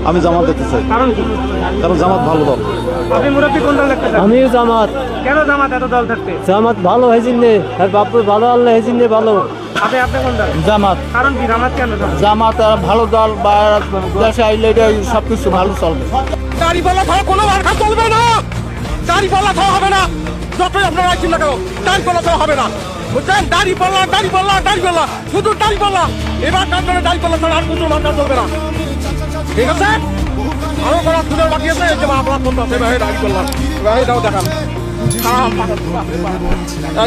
আমি জামাত দেখতে চাই, কারণ কি? কারণ জামাত ভালো দল। আপনি মুরব্বী কোন দল দেখতে চান? আমিও জামাত। কেন জামাত এত দল থাকতে? জামাত ভালো হয়েছে নে, আর বাপু ভালো আল্লাহ হয়েছে নে ভালো। আপনি কোন দল? জামাত। কারণ কি জামাত কেন? জামাত ভালো দল, বা দেশে আইলে সবকিছু ভালো চলবে। দাড়িপাল্লা ছাড়া কোনো মার্কা চলবে না। দাড়িপাল্লা ছাড়া হবে না, যতই আপনারা আছেন না কেন দাড়িপাল্লা ছাড়া হবে না, বুঝছেন? দাড়িপাল্লা শুধু দাড়িপাল্লা। এবার কারণে দাড়িপাল্লা ছাড়া আর কোনো মার্কা চলবে না, ঠিক আছে? আরো করা সুযোগ বাকি আছে, এই যে আপনার ফোন আছে ভাই, দাড়িপাল্লা এটাও দেখান।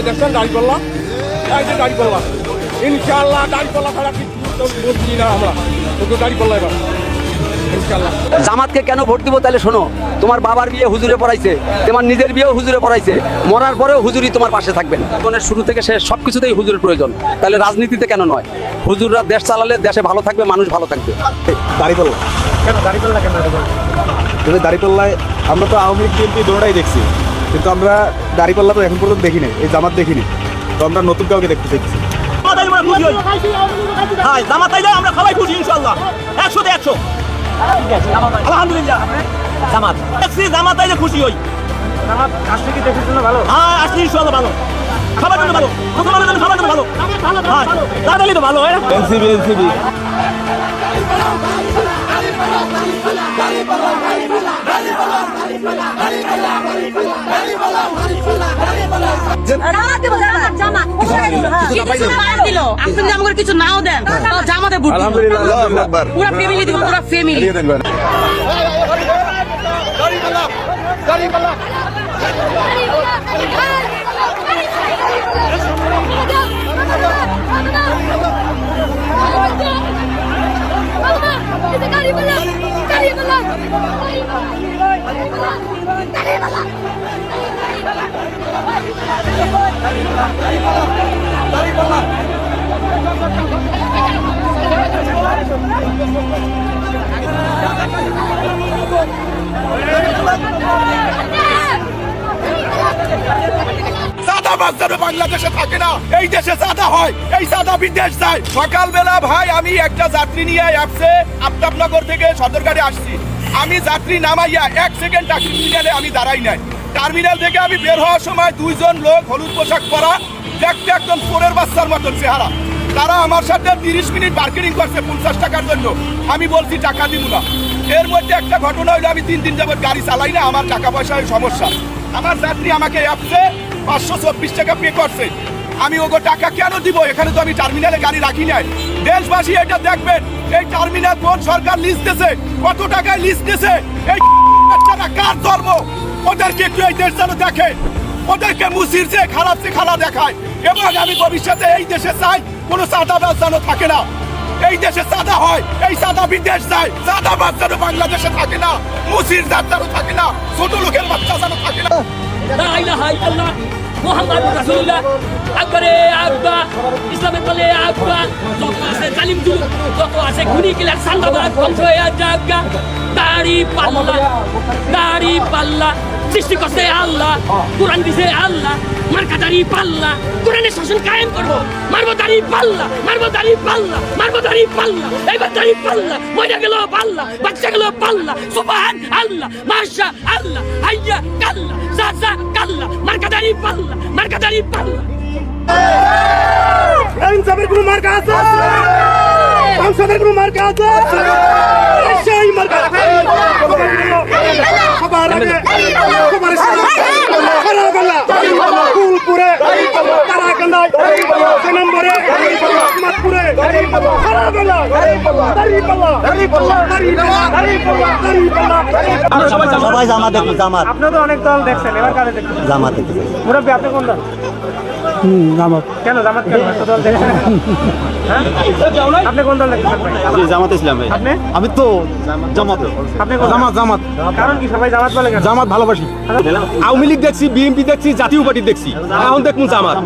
দেখছেন দাড়িপাল্লা, এই যে দাড়িপাল্লা, ইনশাআল্লাহ দাড়িপাল্লা ছাড়া কিছু বলছি না আমরা, শুধু দাড়িপাল্লা এবার ইনশাআল্লাহ। জামাতকে কেন ভোট দিব তাহলে শোনো, তোমার বাবার বিয়ে হুজুরে পড়াইছে, তোমার নিজের বিয়েও হুজুরে পড়াইছে, মরার পরেও হুজুরই তোমার পাশে থাকবেন। জীবনের শুরু থেকে শেষ সবকিছুতেই হুজুরের প্রয়োজন, তাহলে রাজনীতিতে কেন নয়? হুজুররা দেশ চালালে দেশে ভালো থাকবে, মানুষ ভালো থাকবে। দাড়িপাল্লা, কেন দাড়িপাল্লা কেন? যদি দাড়িপাল্লায় আমরা তো আওয়ামী লীগ বিএনপি দোনোটাই দেখছি, কিন্তু আমরা দাড়িপাল্লা তো এখন পর্যন্ত দেখিনি, এই জামাত দেখিনি, তো আমরা নতুন কাউকে দেখতে চাইছি। জামাত আইলে আমরা সবাই খুশি ইনশাআল্লাহ, 100তে 100। আলহামদুলিল্লাহ, জামাত দেখছি, জামাত আইলে খুশি হই। জামাত আসলে কি দেশের জন্য ভালো? হ্যাঁ, আসলে ইনশাআল্লাহ ভালো, সবার জন্য ভালো, মুসলমানের জন্য সবার জন্য ভালো। হ্যাঁ, তাহলে তো ভালো হয় না। এনসিবি কিছু নাও দেন, জামাতে ভোট দিব। পুরা ফ্যামিলি দিব, পুরা ফ্যামিলি। বাংলাদেশে থাকে না, এই দেশে সাদা হয়, এই সাদা বিদেশ যায়। সকালবেলা ভাই আমি একটা যাত্রী নিয়ে অ্যাপসে আফতাবনগর থেকে সদরঘাটে আসছি। আমি যাত্রী নামাইয়া 1 সেকেন্ড টার্মিনালে আমি দাঁড়াই নাই। টার্মিনাল থেকে আমি বের হওয়ার সময় 2 জন লোক হলুদ পোশাক পরা, দেখতে একদম চোরের বাচ্চার মতন চেহারা, তারা আমার সাথে 30 মিনিট বার্গেনিং করছে 50 টাকার জন্য। আমি বলছি টাকা দিব না। এর মধ্যে একটা ঘটনা হইলো, আমি 3 দিন যাবত গাড়ি চালাই না, আমার টাকা পয়সার সমস্যা। আমার যাত্রী আমাকে অ্যাপসে 524 টাকা পে করছে। আমি ওগো টাকা কেন দিব? এখানে তো আমি টার্মিনালে গাড়ি রাখি নাই। দেশবাসী এটা দেখবেন, এই টার্মিনাল কোন সরকার লিজ দিয়েছে, কত টাকায় লিজ দিয়েছে, এই বাচ্চারা কার ধর্ম, ওদেরকে একটু এই দেশ যেন দেখে, ওদেরকে মুসির যে খারাপ সে খারাপ দেখায়। এবং আমি ভবিষ্যতে এই দেশে চাই কোনো চাঁদাবাজ যেন থাকে না, এই দেশে চাঁদা হয়, এই চাঁদা বিদেশ যায়, চাঁদাবাজ যেন বাংলাদেশে থাকে না, মুসির জাত যেন থাকে না, ছোট লোকের বাচ্চা যেন থাকে না। লা ইলাহা ইল্লাল্লাহ মুহাম্মাদুর রাসূলুল্লাহ। আকবরে আকবার, ইসলামের বলে আকবার। যত আছে জালিম জুলুম, যত আছে খুনি কিলার সান্দাবাদ বন্ধ হয়ে যাক। দাড়ি পাল্লা সৃষ্টি করছে আল্লাহ, কোরআন দিছে আল্লাহ, মার্কা দাড়ি পাল্লা, কোরআনের শাসন কায়েম করবো। মারবো দাড়ি পাল্লা, মারবো দাড়ি পাল্লা, মারবো দাড়ি পাল্লা, এইবার দাড়ি পাল্লা, মজা গেল পাল্লা, বাচ্চা গেল পাল্লা। সুবহান আল্লাহ, মাশা আল্লাহ, হাইয়া কাল্লা, সাসা কাল্লা, মার্কা দাড়ি পাল্লা, মার্কা দাড়ি পাল্লা। ইনসাফের কোনো মার্কা আছে? সংসদের কোনো মার্কা আছে? সেই মার্কা সবার আগে সবার ফুলপুরে, কারাকান্দায়, 6 নম্বরে, মাতপুরে, সবাই জামাত দেখবো, জামাত। আপনারা তো অনেক দল দেখছেন, এবার কারে দেখছেন? জামাত দেখতে মুরব্বী আপনি কোন দল? জামাত। কেন জামাত কেন? এত দল দেখছেন, হ্যাঁ? আপনি কোন দল দেখছেন ভাই? জামাত ইসলাম ভাই। আপনি? আমি তো জামাত। আপনি কোন দল? জামাত। কারণ কি সবাই জামাত বলে কেন? জামাত ভালোবাসি। আওয়ামী লীগ দেখছি, বিএনপি দেখছি, জাতীয় পার্টি দেখছি, এখন দেখুন জামাত।